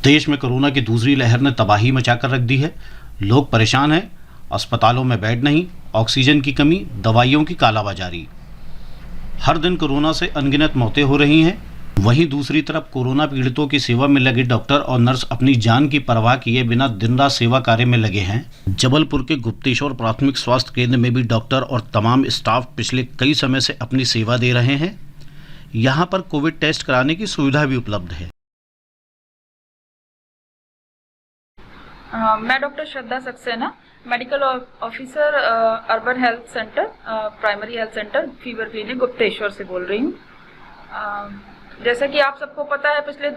देश में कोरोना की दूसरी लहर ने तबाही मचाकर रख दी है। लोग परेशान हैं। अस्पतालों में बेड नहीं, ऑक्सीजन की कमी, दवाइयों की कालाबाजारी। हर दिन कोरोना से अनगिनत मौतें हो रही हैं। वहीं दूसरी तरफ कोरोना पीड़ितों की सेवा में लगे डॉक्टर और नर्स अपनी जान की परवाह किए बिना दिन रात सेवा कार्य में लगे हैं। जबलपुर के गुप्तेश्वर प्राथमिक स्वास्थ्य केंद्र में भी डॉक्टर और तमाम स्टाफ पिछले कई समय से अपनी सेवा दे रहे हैं। यहाँ पर कोविड टेस्ट कराने की सुविधा भी उपलब्ध है। मैं doctor Shraddha Saxena, medical officer urban health centre, primary health centre, fever clinic Gupteshwar से बोल रही हूँ। जैसा कि आप सबको पता है, पिछले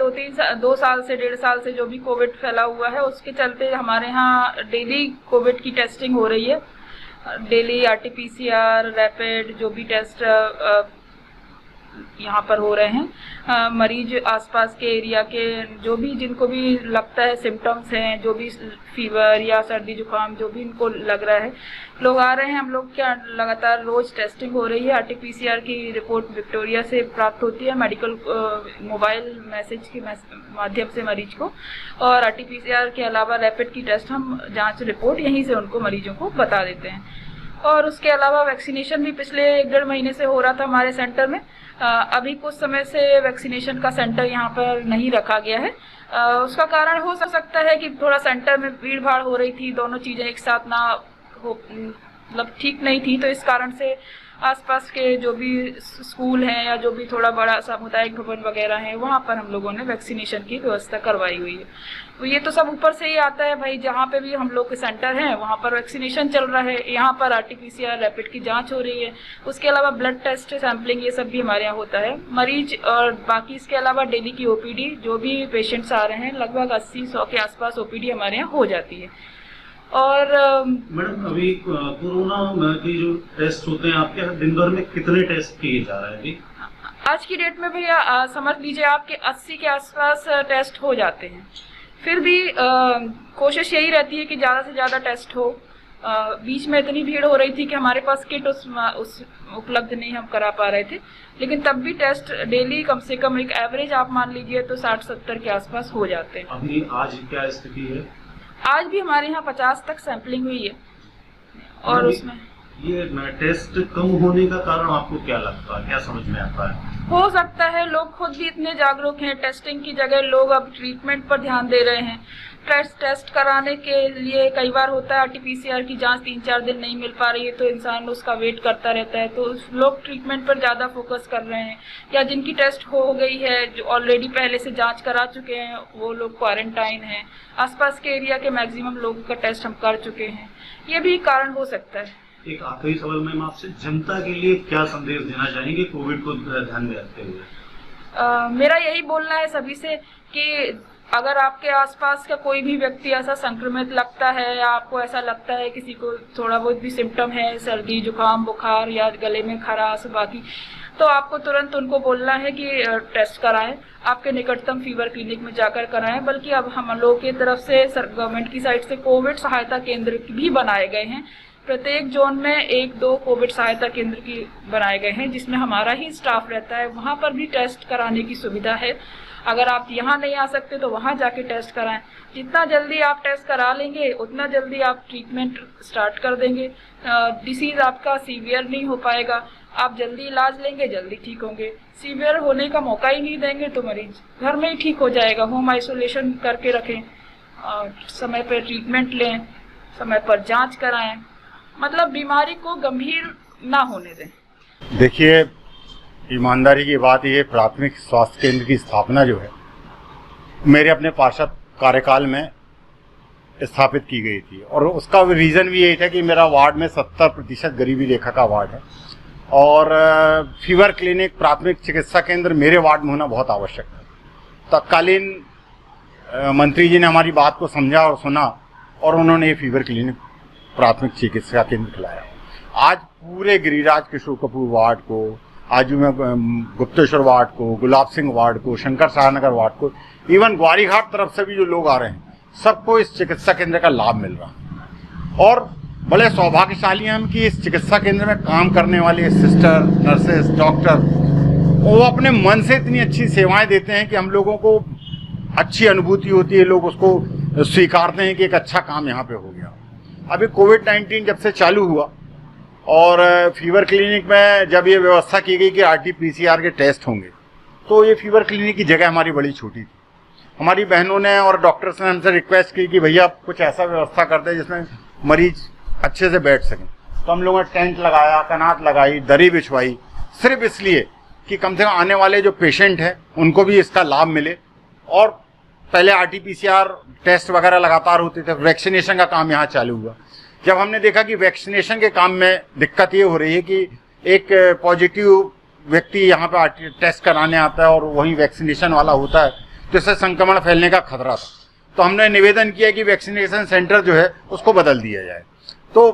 2 साल से 1.5 साल से जो भी कोविड फैला हुआ है, उसके चलते हमारे यहाँ डेली कोविड की टेस्टिंग हो रही है। डेली RT-PCR, रैपिड जो भी टेस्ट यहाँ पर हो रहे हैं। मरीज आसपास के एरिया के जो भी जिनको भी लगता है सिम्टम्स हैं, जो भी फीवर या सर्दी जुकाम जो भी इनको लग रहा है, लोग आ रहे हैं। हम लोग क्या लगातार रोज टेस्टिंग हो रही है। RT-PCR की रिपोर्ट विक्टोरिया से प्राप्त होती है, मेडिकल मोबाइल मैसेज के माध्यम से मरीज को। और RT-PCR के अलावा रैपिड की टेस्ट हम जांच रिपोर्ट यहीं से उनको मरीजों को बता देते हैं। और उसके अलावा वैक्सीनेशन भी पिछले 1-1.5 महीने से हो रहा था हमारे सेंटर में। अभी कुछ समय से वैक्सीनेशन का सेंटर यहाँ पर नहीं रखा गया है। उसका कारण हो सकता है कि थोड़ा सेंटर में भीड़ भाड़ हो रही थी, दोनों चीजें एक साथ ना हो, मतलब ठीक नहीं थी। तो इस कारण से आसपास के जो भी स्कूल हैं या जो भी थोड़ा बड़ा सामुदायिक भवन वगैरह है, वहाँ पर हम लोगों ने वैक्सीनेशन की व्यवस्था करवाई हुई है। तो ये तो सब ऊपर से ही आता है भाई। जहाँ पे भी हम लोग के सेंटर हैं वहाँ पर वैक्सीनेशन चल रहा है। यहाँ पर RT-PCR रैपिड की जांच हो रही है। उसके अलावा ब्लड टेस्ट, सैंपलिंग, ये सब भी हमारे यहाँ होता है। मरीज और बाकी इसके अलावा डेली की OPD जो भी पेशेंट्स आ रहे हैं, लगभग 80-100 के आसपास OPD हमारे यहाँ हो जाती है। और मैडम, अभी कोरोना के जो टेस्ट होते हैं आपके यहाँ दिन भर में कितने टेस्ट किए जा रहे हैं अभी? आज की डेट में भैया समझ लीजिए आपके 80 के आसपास टेस्ट हो जाते हैं। फिर भी कोशिश यही रहती है कि ज़्यादा से ज़्यादा टेस्ट हो। बीच में इतनी भीड़ हो रही थी कि हमारे पास किट उस उपलब्ध नहीं हम करा पा रहे थे, लेकिन तब भी टेस्ट डेली कम से कम एक एवरेज आप मान लीजिए तो 60-70 के आसपास हो जाते हैं। अभी आज क्या स्थिति है? आज भी हमारे यहाँ 50 तक सैंपलिंग हुई है। और उसमें ये टेस्ट कम होने का कारण आपको क्या लगता है, क्या समझ में आता है? हो सकता है लोग खुद भी इतने जागरूक हैं, टेस्टिंग की जगह लोग अब ट्रीटमेंट पर ध्यान दे रहे हैं। टेस्ट कराने के लिए कई बार होता है RT-PCR की जांच 3-4 दिन नहीं मिल पा रही है तो इंसान उसका वेट करता रहता है, तो लोग ट्रीटमेंट पर ज़्यादा फोकस कर रहे हैं। या जिनकी टेस्ट हो गई है, जो ऑलरेडी पहले से जांच करा चुके हैं, वो लोग क्वारंटाइन हैं। आसपास के एरिया के मैक्सिमम लोगों का टेस्ट हम कर चुके हैं। ये भी कारण हो सकता है। एक आखिरी सवाल मैम आपसे, जनता के लिए क्या संदेश देना चाहेंगे कोविड को ध्यान में रखते हुए? मेरा यही बोलना है सभी से कि अगर आपके आसपास का कोई भी व्यक्ति ऐसा संक्रमित लगता है या आपको ऐसा लगता है किसी को थोड़ा बहुत भी सिम्टम है, सर्दी जुकाम बुखार या गले में खराश बाकी, तो आपको तुरंत उनको बोलना है कि टेस्ट कराएं। आपके निकटतम फीवर क्लिनिक में जाकर कराएं। बल्कि अब हम लोगों की तरफ से गवर्नमेंट की साइड से कोविड सहायता केंद्र भी बनाए गए हैं। प्रत्येक जोन में 1-2 कोविड सहायता केंद्र की बनाए गए हैं, जिसमें हमारा ही स्टाफ रहता है। वहाँ पर भी टेस्ट कराने की सुविधा है। अगर आप यहाँ नहीं आ सकते तो वहाँ जाके टेस्ट कराएं। जितना जल्दी आप टेस्ट करा लेंगे उतना जल्दी आप ट्रीटमेंट स्टार्ट कर देंगे। डिसीज आपका सीवियर नहीं हो पाएगा। आप जल्दी इलाज लेंगे, जल्दी ठीक होंगे। सीवियर होने का मौका ही नहीं देंगे तो मरीज घर में ही ठीक हो जाएगा। होम आइसोलेशन करके रखें और समय पर ट्रीटमेंट लें, समय पर जाँच कराएं, मतलब बीमारी को गंभीर ना होने दें। देखिए, ईमानदारी की बात ये, प्राथमिक स्वास्थ्य केंद्र की स्थापना जो है मेरे अपने पार्षद कार्यकाल में स्थापित की गई थी। और उसका रीज़न भी यही था कि मेरा वार्ड में 70% गरीबी रेखा का वार्ड है और फीवर क्लिनिक, प्राथमिक चिकित्सा केंद्र मेरे वार्ड में होना बहुत आवश्यक था। तत्कालीन मंत्री जी ने हमारी बात को समझा और सुना और उन्होंने ये फीवर क्लिनिक, प्राथमिक चिकित्सा केंद्र खिलाया। आज पूरे गिरिराज किशोर कपूर वार्ड को, आजू में गुप्तेश्वर वार्ड को, गुलाब सिंह वार्ड को, शंकर शाहनगर वार्ड को, इवन ग्वारीघाट तरफ से भी जो लोग आ रहे हैं, सबको इस चिकित्सा केंद्र का लाभ मिल रहा है। और बड़े सौभाग्यशाली हैं हम कि इस चिकित्सा केंद्र में काम करने वाले सिस्टर, नर्सेस, डॉक्टर, वो अपने मन से इतनी अच्छी सेवाएं देते हैं कि हम लोगों को अच्छी अनुभूति होती है, लोग उसको स्वीकारते हैं कि एक अच्छा काम यहाँ पे हो गया। अभी कोविड-19 जब से चालू हुआ और फीवर क्लिनिक में जब ये व्यवस्था की गई कि RT-PCR के टेस्ट होंगे, तो ये फीवर क्लिनिक की जगह हमारी बड़ी छोटी थी। हमारी बहनों ने और डॉक्टर्स ने हमसे रिक्वेस्ट की कि भैया कुछ ऐसा व्यवस्था कर दें जिसमें मरीज अच्छे से बैठ सकें। तो हम लोगों ने टेंट लगाया, कनात लगाई, दरी बिछवाई, सिर्फ इसलिए कि कम से कम आने वाले जो पेशेंट हैं उनको भी इसका लाभ मिले। और पहले RT-PCR टेस्ट वगैरह लगातार होते थे, वैक्सीनेशन का काम यहाँ चालू हुआ। जब हमने देखा कि वैक्सीनेशन के काम में दिक्कत ये हो रही है कि एक पॉजिटिव व्यक्ति यहाँ पे टेस्ट कराने आता है और वहीं वैक्सीनेशन वाला होता है, तो इससे संक्रमण फैलने का खतरा था। तो हमने निवेदन किया कि वैक्सीनेशन सेंटर जो है उसको बदल दिया जाए। तो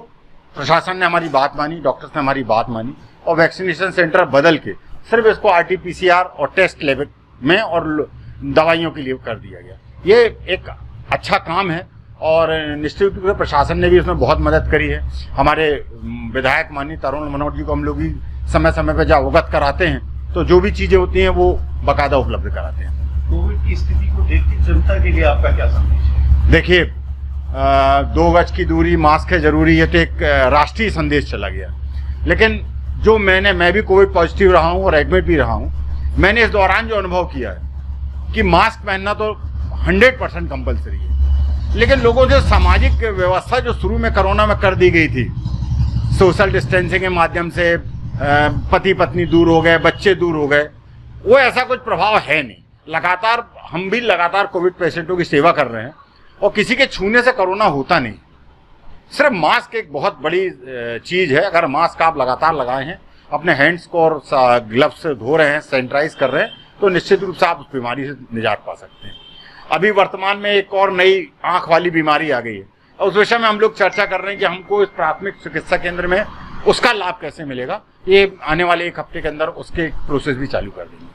प्रशासन ने हमारी बात मानी, डॉक्टर्स ने हमारी बात मानी और वैक्सीनेशन सेंटर बदल के सिर्फ इसको RT-PCR और टेस्ट लेवल में और दवाइयों के लिए कर दिया गया। ये एक अच्छा काम है और निश्चित रूप से प्रशासन ने भी इसमें बहुत मदद करी है। हमारे विधायक माननीय तरुण मनोहर जी को हम लोग भी समय समय पर जब अवगत कराते हैं तो जो भी चीज़ें होती हैं वो बाकायदा उपलब्ध कराते हैं। कोविड की स्थिति को देखते जनता के लिए आपका क्या संदेश है? देखिए, 2 गज की दूरी, मास्क है जरूरी, है तो एक राष्ट्रीय संदेश चला गया। लेकिन जो मैं भी कोविड पॉजिटिव रहा हूँ और एडमिट भी रहा हूँ, मैंने इस दौरान जो अनुभव किया है कि मास्क पहनना तो 100% कंपलसरी है, लेकिन लोगों से सामाजिक व्यवस्था जो शुरू में कोरोना में कर दी गई थी, सोशल डिस्टेंसिंग के माध्यम से पति पत्नी दूर हो गए, बच्चे दूर हो गए, वो ऐसा कुछ प्रभाव है नहीं। लगातार हम भी लगातार कोविड पेशेंटों की सेवा कर रहे हैं और किसी के छूने से कोरोना होता नहीं। सिर्फ मास्क एक बहुत बड़ी चीज़ है। अगर मास्क आप लगातार लगाए हैं, अपने हैंड्स को और ग्लव्स से धो रहे हैं, सैनिटाइज कर रहे हैं, तो निश्चित रूप से आप उस बीमारी से निजात पा सकते हैं। अभी वर्तमान में एक और नई आंख वाली बीमारी आ गई है और उस विषय में हम लोग चर्चा कर रहे हैं कि हमको इस प्राथमिक चिकित्सा केंद्र में उसका लाभ कैसे मिलेगा। ये आने वाले 1 हफ्ते के अंदर उसके प्रोसेस भी चालू कर देंगे।